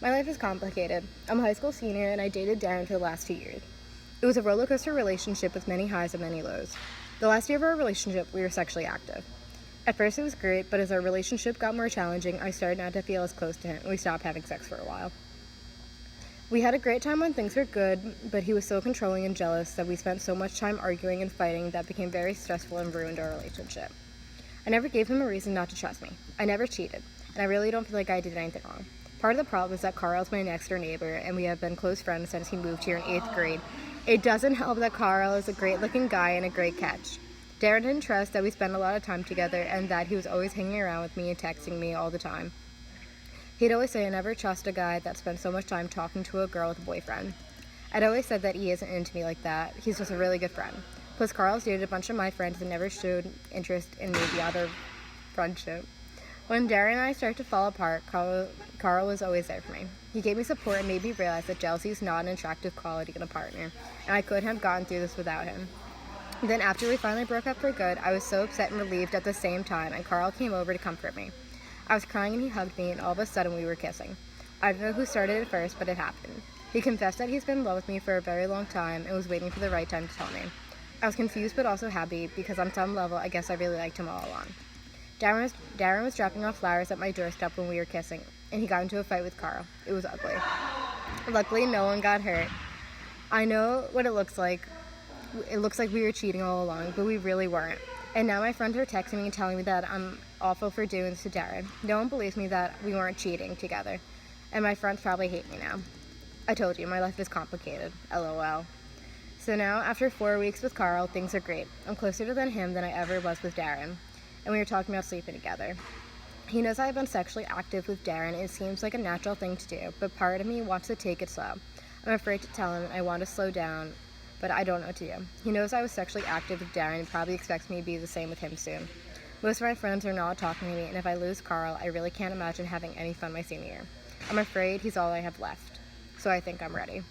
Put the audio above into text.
My life is complicated. I'm a high school senior and I dated Darren for the last 2 years. It was a roller coaster relationship with many highs and many lows. The last year of our relationship, we were sexually active. At first it was great, but as our relationship got more challenging, I started not to feel as close to him and we stopped having sex for a while. We had a great time when things were good, but he was so controlling and jealous that we spent so much time arguing and fighting that became very stressful and ruined our relationship. I never gave him a reason not to trust me. I never cheated, and I really don't feel like I did anything wrong. Part of the problem is that Carl's my next door neighbor, and we have been close friends since he moved here in 8th grade. It doesn't help that Carl is a great-looking guy and a great catch. Darren didn't trust that we spent a lot of time together and that he was always hanging around with me and texting me all the time. He'd always say I never trust a guy that spends so much time talking to a girl with a boyfriend. I'd always said that he isn't into me like that. He's just a really good friend. Plus, Carl's dated a bunch of my friends and never showed interest in me beyond our friendship. When Darren and I started to fall apart, Carl was always there for me. He gave me support and made me realize that jealousy is not an attractive quality in a partner, and I couldn't have gotten through this without him. Then after we finally broke up for good, I was so upset and relieved at the same time, and Carl came over to comfort me. I was crying and he hugged me, and all of a sudden we were kissing. I don't know who started it first, but it happened. He confessed that he's been in love with me for a very long time and was waiting for the right time to tell me. I was confused but also happy because on some level I guess I really liked him all along. Darren was dropping off flowers at my doorstep when we were kissing, and he got into a fight with Carl. It was ugly. Luckily, no one got hurt. I know what it looks like. It looks like we were cheating all along, but we really weren't. And now my friends are texting me and telling me that I'm awful for doing this to Darren. No one believes me that we weren't cheating together, and my friends probably hate me now. I told you, my life is complicated. LOL. So now, after 4 weeks with Carl, things are great. I'm closer to him than I ever was with Darren, and we were talking about sleeping together. He knows I've been sexually active with Darren, and it seems like a natural thing to do, but part of me wants to take it slow. I'm afraid to tell him I want to slow down, but I don't know what to do. He knows I was sexually active with Darren and probably expects me to be the same with him soon. Most of my friends are not talking to me, and if I lose Carl, I really can't imagine having any fun my senior year. I'm afraid he's all I have left, so I think I'm ready.